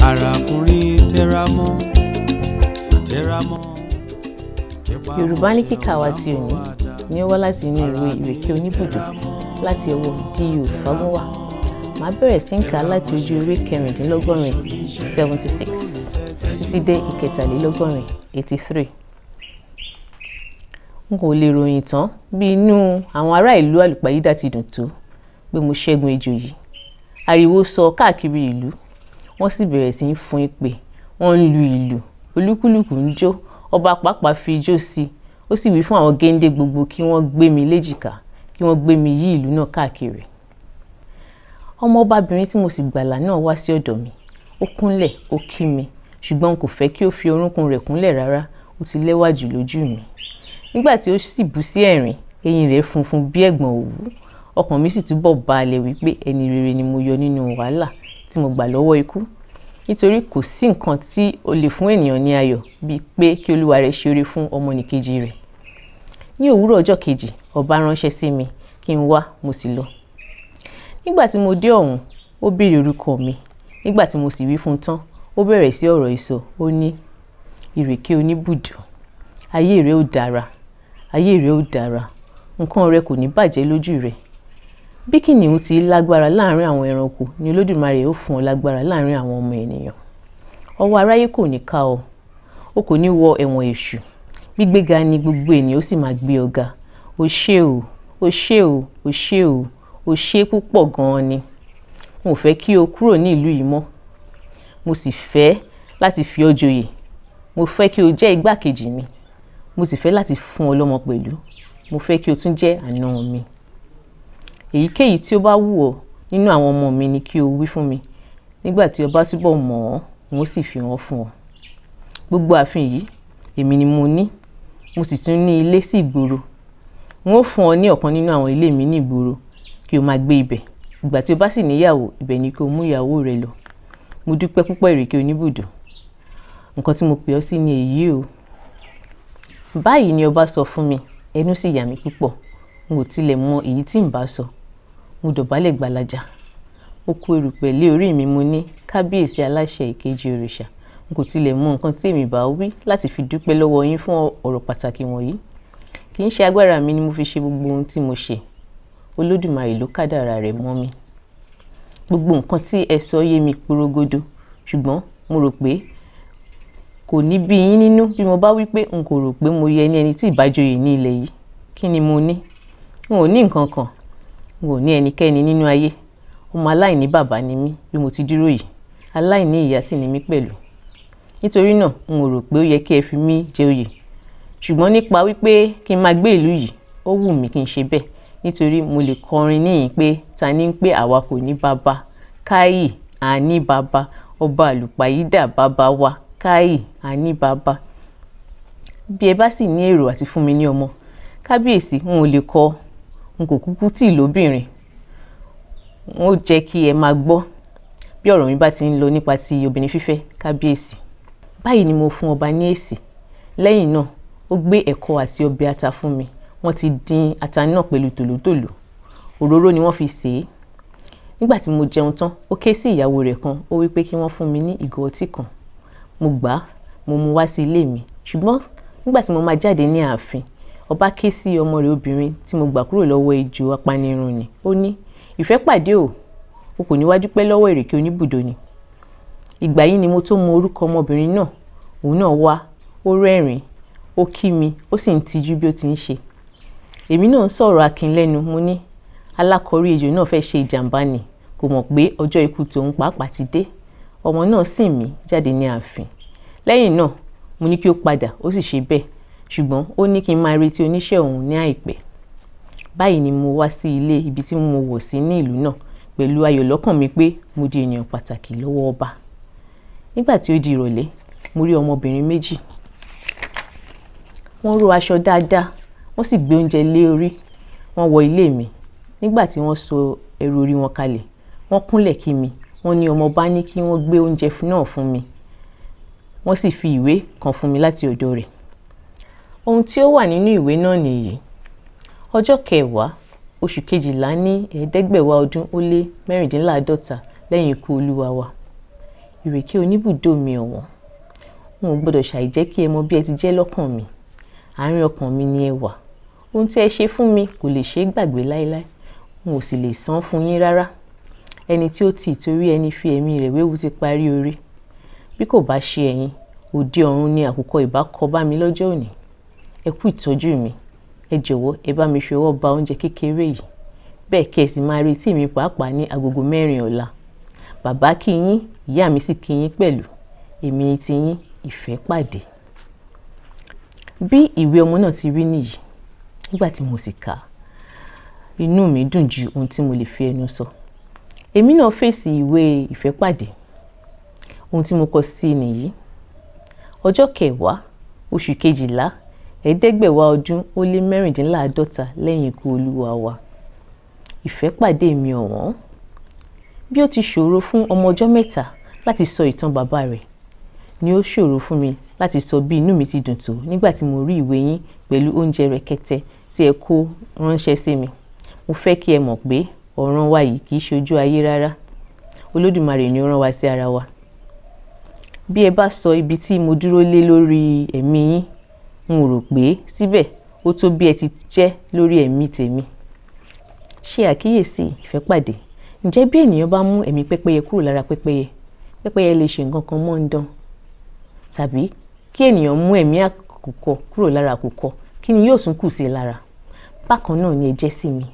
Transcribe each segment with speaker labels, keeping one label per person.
Speaker 1: arákùnrin tẹramọ́.
Speaker 2: Yorùbá ní kíkà wa ti òní ni ó wá láti inú ìwé Ìrèké Oníbùdó láti ọwọ́ D.O. Fágúnwà. Màá bẹ̀rẹ̀ sí ń kà láti ojú ewé kẹrìndínlọ́gọ́rin 76 títí dé ìkẹtàlélọ́gọ́rin 83. N kò lè ròyìn tán bí inú àwọn ará ìlú Àlùpàyídà ti dùn tó pé mo ṣẹ́gun ejò yìí. Ariwo sọ káàkiri ìlú, wọ́n sì bẹ̀rẹ̀ sí ń fún ìpè, wọ́n ń lu ìlù, olúkúlùkù ń jó, ọba pàápàá fi ijó sí i, ó sì wí fún àwọn géńdé gbogbo kí wọ́n gbé mi léjìká, kí wọ́n gbé mi yí ìlú náà káàkiri. Ọmọ ọbabìnrin tí mo sì gbàlà náà wá sí ọ̀dọ̀ mi, ó kúnlẹ̀, ó kí mi, ṣùgbọ́n n kò fẹ́ kí ó fi orúnkún rẹ̀ kúnlẹ̀ rárá, ó ti lẹ́wà jù lójú mi. Nígbà tí ó sì bú sí ẹ̀rín, eyín rẹ̀ funfun bí ẹ̀gbọ̀n òwú, ọkàn mi sì túbọ̀ balẹ̀ wípé ẹni rere ni mo yọ nínú wàhálà tí mo gbà lọ́wọ́ ikú. Nítorí kò sí nǹkan tí ó lè fún ènìyàn ní ayọ̀ bíi pé kí olúwa rẹ̀ ṣe oore fún ọmọnìkejì rẹ̀. Ní òwúrọ̀ ọjọ́ kejì, ọba ránṣẹ́ sí mi kí n wá, mo sì lọ. Nígbà tí mo dé ọ̀hún, ó béèrè orúkọ mi. Nígbà tí mo sì wí fún tán, ó bẹ̀rẹ̀ sí ọ̀rọ̀ ìsọ. Ó ní, Ìrèké Oníbùdó, ayé rẹ ó dára, ayé rẹ ó dára, nǹkan rẹ kò ní bàjẹ́ lójú rẹ. Bí kìnìún ti lágbára láàrin àwọn ẹranko ni Olódùmarè ó fún ọ lágbára láàrin àwọn ọmọ ènìyàn. Ọwọ́ aráyé kò ní ká ọ, o kò ní wọ ẹ̀wọ̀n èṣù. Gbígbéga ni gbogbo ènìyàn ó sì máa gbé ọ ga. O ṣé o, o ṣé o, o ṣé o, o ṣé púpọ̀ gan-an ni. Mo fẹ́ kí o kúrò ní ìlú yìí mọ́. Mo sì fẹ́ láti fi ọ joyè. Mo fẹ́ kí o jẹ́ igbákejì mi. Mo sì fẹ́ láti fún ọ lọ́mọ pẹ̀lú. Mo fẹ́ kí o tún jẹ́ àna mi. Èyíkéyìí tí ó bá wù ọ́ nínú àwọn ọmọ mi ni kí o wí fún mi. Nígbà tí o bá túbọ̀ mọ̀ ọ́, n ó sì fi wọ́n fún ọ. Gbogbo ààfin yìí èmi ni mo ní. Mo sì tún ní ilé sí ìgboro. N ó fún ọ ní ọ̀kan nínú àwọn ilé mi ní ìgboro kí o máa gbé ibẹ̀. Ìgbà tí o bá sì níyàwó, ibẹ̀ ni kí o mú ìyàwó rẹ lọ. Mo dúpẹ́ púpọ̀ Ìrèké Oníbùdó. Nǹkan tí mo pè ọ́ sí ni èyí o. Báyìí ni ọba sọ fún mi, ẹnu sì yà mí púpọ̀. N ò tilẹ̀ mọ èyí tí n bá sọ. Mo dọ̀bálẹ̀ gbalaja. Ó kó erùpẹ̀ lé orí mi, mo ní, kábíyèsí aláṣẹ ìkejì òrìṣà. N kò tilẹ̀ mọ nǹkan tí èmi bá wí láti fi dúpẹ́ lọ́wọ́ yín fún ọ̀rọ̀ pàtàkì wọ̀nyí. Kì í ṣe agbára mi ni mo fi ṣe gbogbo ohun tí mo ṣe. Olódùmarè ló kádàrá rẹ̀ mọ́ mi. Gbogbo nǹkan tí ẹ sọ yé mi porogodo, ṣùgbọ́n mo rò pé kò ní bí yín nínú bí mo bá wí pé n kò rò pé mo yẹ ní ẹni tí ìbájoyè ní ilẹ̀ yìí. Kí ni mo ní? N ò ní nǹkan kan. N ò ní ẹnikẹ́ni nínú ayé. Ọmọ aláìní bàbá ni mí bí mo ti dúró yìí. Aláìní ìyá sì ni mí pẹ̀lú. Nítorí náà, n ò rò pé ó yẹ kí ẹ fi mí jẹ oyè. Ṣùgbọ́n nípa wípé kí n máa gbé ìlú yìí, ó wù mí kí n ṣe bẹ́ẹ̀. Nítorí mo lè kọrin níyìn pé ta ní pé àwa kò ní bàbá. Káyì, a ní bàbá. Ọba Àlùpàyídà bàbá wa. Káyì, a ní bàbá. Bí ẹ bá sì ní èrò àti fún mi ní ọmọ, kábíyèsí, n ò lè kọ̀. N kò kúkú tì lóbìnrin. N ó jẹ́ kí ẹ máa gbọ́ bí ọ̀rọ̀ mi bá ti ń lọ nípa ti obìnrin fífẹ́, kábíyèsí. Báyìí ni mo fún ọba ní èsì. Lẹ́yìn náà, ó gbé ẹ̀kọ àti ọbẹ̀ ata fún mi. Wọ́n ti dín ata náà pẹ̀lú tòlótòló. Òróró ni wọ́n fi sè é. Nígbà tí mo jẹun tán, ó ké sí ìyàwó rẹ̀ kan, ó wí pé kí wọ́n fún mi ní ìgò ọtí kan. Mo gbà á, mo mú wá sí ilé mi. Ṣùgbọ́n nígbà tí mo máa jáde ní ààfin, ọba ké sí ọmọ rẹ̀ obìnrin tí mo gbà kúrò lọ́wọ́ ejò apanirun ni. Ó ní, ìfẹ́ pàdé o kò ní wá dúpẹ́ lọ́wọ́ Ìrèké Oníbùdó ni. Ìgbà yìí ni mo tó mọ orúkọ ọmọbìnrin náà. Òun náà wá, ó rẹ́rìn-ín, ó kí mi, ó sì ń tijú bí ó ti ń ṣe. Èmi náà ń sọ̀rọ̀ akin lẹ́nu. Mo ní, alákọ̀rí ejò náà fẹ́ ṣe ìjàmbá ni. Kò mọ̀ pé ọjọ́ ikú tòun pàápàá ti dé. Ọmọ náà sìn mí jáde ní ààfin. Lẹ́yìn náà, mo ní kí ó padà, ó sì ṣe bẹ́ẹ̀. Ṣùgbọ́n ó ní kí n máa retí oníṣẹ́ òun ní àìpẹ́. Báyìí ni mo wá sí ilé ibi tí mo wọ̀ sí ní ìlú náà pẹ̀lú ayọ̀ lọ́kàn mi pé mo di ènìyàn pàtàkì lọ́wọ́ ọba. Nígbà tí ó di ìrọ̀lẹ́, mo rí ọmọbìnrin méjì. Wọ́n ró aṣọ dáadáa, wọ́n sì gbé oúnjẹ lé orí. Wọ́n wọ ilé mi. Nígbà tí wọ́n so ẹrù orí wọn kalẹ̀, wọ́n kúnlẹ̀ kí mi. Wọ́n ní ọmọọba ní kí wọ́n gbé oúnjẹ náà fún mi. Wọ́n sì fi ìwé kan fún mi láti ọ̀dọ̀ rẹ̀. Ohun tí ó wà nínú ìwé náà nìyí. Ọjọ́ 10 oṣù kejìlá ní 500 ọdún ó lé 54 lẹ́yìn ikú olúwa wa. ìrèké oníbùdó mi ọ̀wọ́n. N ò gbọ́dọ̀ ṣàìjẹ́ kí ẹ mọ bí ẹ ti jẹ́ lọ́kàn mi. Àárín ọkàn mi ni ẹ wà. Ohun tí ẹ ṣe fún mi kò lè ṣe é gbàgbé láéláé. N ò sì lè san fún yín rárá. Ẹni tí ó ti ìtorí ẹni fi ẹ̀mí rẹ̀ wéwu ti parí oore. Bí kò bá ṣe ẹ̀yin, òde ọ̀run ni àkùkọ ìbá kọ bá mi lọ́jọ́ òní. Ẹ kú ìtọ́jú mi. Ẹ jọ̀wọ́ ẹ bá mi fi ọwọ́ ba oúnjẹ kékeré yìí. Bẹ́ẹ̀ kí ẹ sì máa retí mi pàápàá ní agogo 4 ọ̀la. Bàbá kí yín, ìyá mi sì kí yín pẹ̀lú. Èmi ni ti yín, Ìfẹ́pàdé. Bí ìwé ọmọ náà ti rí nìyí. Nígbà tí mo sì kà á, inú mi dùn ju ohun tí mo lè fi ẹnu sọ. Èmi náà fèsì ìwé Ìfẹ́pàdé. Ohun tí mo kọ sí nìyí. Ọjọ́ 10 oṣù 12 ẹ̀ẹ́dẹ́gbẹ̀wá ọdún ó lé 56 lẹ́yìn ikú Olúwa wa. Ìfẹ́pàdé mi ọ̀wọ́n. Bí ó ti ṣòro fún ọmọ ọjọ́ mẹ́ta láti sọ ìtàn bàbá rẹ̀, ni ó ṣòro fún mi láti sọ bí inú mi ti dùn tó nígbà tí mo rí ìwé yín pẹ̀lú oúnjẹ rẹ̀kẹ̀tẹ̀ tí ẹ kó ránṣẹ́ sí mi. Mo fẹ́ kí ẹ mọ̀ pé ọ̀ràn wa yìí kì í ṣe ojú ayé rárá. Olódùmarè ni ó rán wa sí ara wa. Bí ẹ bá sọ ibi tí mo dúró lé lórí ẹ̀mí yín, n ò rò pé síbẹ̀ ó tó bí ẹ ti jẹ́ lórí ẹ̀mí tèmi. Ṣe àkíyèsí Ìfẹ́pàdé. Ǹjẹ́ bí ènìyàn bá mú ẹ̀mí pẹ́pẹ́yẹ kúrò lára pẹ́pẹ́yẹ, pẹ́pẹ́yẹ lè ṣe nǹkan kan mọ́ ń dán? Tàbí kí ènìyàn mú ẹ̀mí àkùkọ kúrò lára àkùkọ, kí ni yóò tún kù sí lára? Bákan náà ni ẹ jẹ́ sí mi.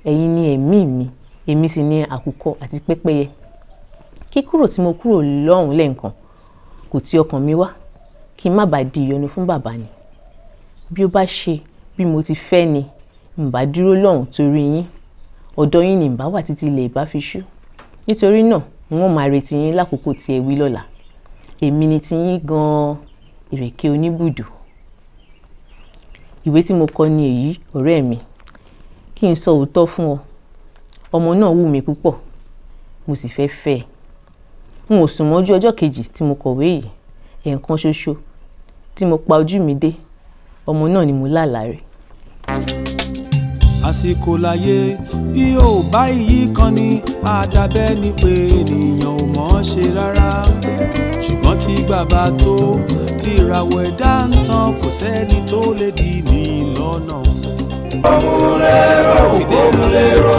Speaker 2: Ẹ̀yin ni ẹ̀mí mi, èmi sì ni àkùkọ àti pẹ́pẹ́yẹ. Kíkúrò tí mo kúrò lọ́hùn lẹ́ǹkan kò ti ọkàn mi wá, kí n má bàa di ìyọnu fún bàbá ni. Bí ó bá ṣe bí mo ti fẹ́ ni, n bá dúró lọ́hùn torí yín. Ọ̀dọ̀ yín ni n bá wà títí ilẹ̀ ìbá fi ṣú. Nítorí náà, n ó máa retí yín lákòókò tí ẹ wí lọ́la. Èmi ni ti yín gan-an, ìrèké oníbùdó. Ìwé tí mo kọ ni èyí, ọ̀rẹ́ mi. Kí n sọ òótọ́ fún ọ. Ọmọ náà wù mí púpọ̀, mo sì fẹ́ fẹ́ ẹ. N ò sùn mọ́jú ọjọ́ kejì tí mo kọ̀wé yìí. Ẹ̀ẹ̀kan ṣoṣo tí mo pa ojú mi dé, ọmọ náà ni mo lálàá rẹ̀.
Speaker 1: Àsìkò láyé bí ó bá iyì kan ní àdàbẹ́ ni pé ènìyàn ò mọ̀ ọ́ ṣe rárá. Ṣùgbọ́n tí bàbá tó ti ìràwọ̀ ẹ̀dá ń tàn, kò sẹ́ni tó lè dí ní lọ́nà. Òmùlérò òmùlérò